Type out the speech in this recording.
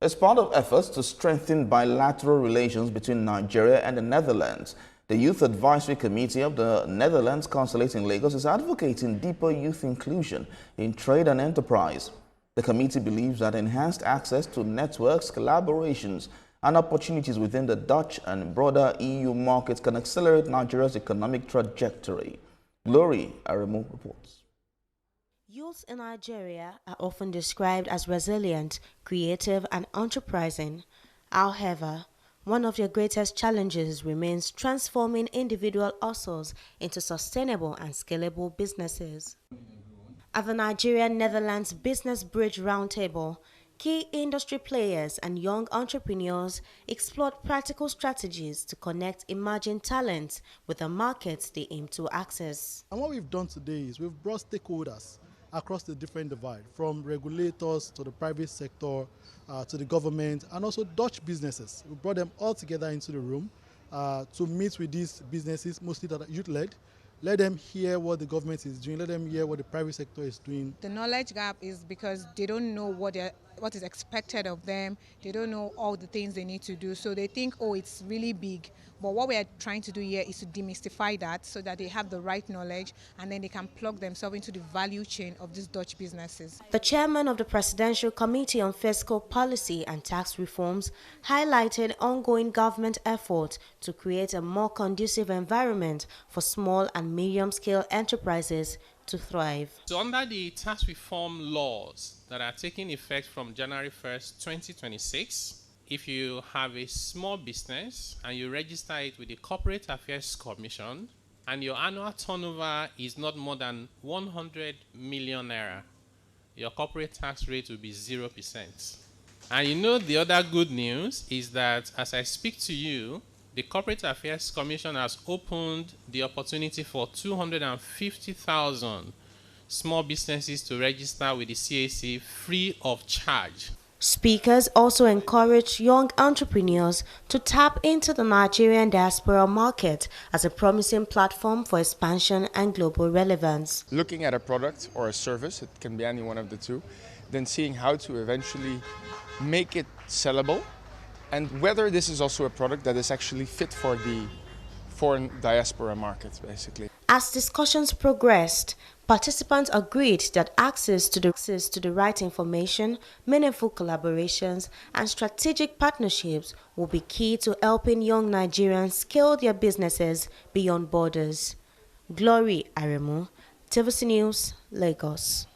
As part of efforts to strengthen bilateral relations between Nigeria and the Netherlands, the Youth Advisory Committee of the Netherlands Consulate in Lagos is advocating deeper youth inclusion in trade and enterprise. The committee believes that enhanced access to networks, collaborations, and opportunities within the Dutch and broader EU markets can accelerate Nigeria's economic trajectory. Glory Aremu reports. Youths in Nigeria are often described as resilient, creative, and enterprising. However, one of their greatest challenges remains transforming individual hustles into sustainable and scalable businesses. At the Nigeria-Netherlands Business Bridge Roundtable, key industry players and young entrepreneurs explored practical strategies to connect emerging talents with the markets they aim to access. And what we've done today is we've brought stakeholders across the different divide, from regulators to the private sector, to the government, and also Dutch businesses. We brought them all together into the room to meet with these businesses, mostly that are youth-led. Let them hear what the government is doing, let them hear what the private sector is doing. The knowledge gap is because they don't know what is expected of them, they don't know all the things they need to do, so they think, oh, it's really big. But what we are trying to do here is to demystify that so that they have the right knowledge and then they can plug themselves into the value chain of these Dutch businesses. The chairman of the Presidential Committee on Fiscal Policy and Tax Reforms highlighted ongoing government efforts to create a more conducive environment for small and medium-scale enterprises to thrive. So under the tax reform laws that are taking effect from January 1st, 2026, if you have a small business and you register it with the Corporate Affairs Commission and your annual turnover is not more than 100 million naira, your corporate tax rate will be 0%. And you know the other good news is that as I speak to you, the Corporate Affairs Commission has opened the opportunity for 250,000 small businesses to register with the CAC free of charge. Speakers also encouraged young entrepreneurs to tap into the Nigerian diaspora market as a promising platform for expansion and global relevance. Looking at a product or a service, it can be any one of the two, then seeing how to eventually make it sellable and whether this is also a product that is actually fit for the foreign diaspora market, basically. As discussions progressed, participants agreed that access to the right information, meaningful collaborations, and strategic partnerships will be key to helping young Nigerians scale their businesses beyond borders. Glory Aremu, TVC News, Lagos.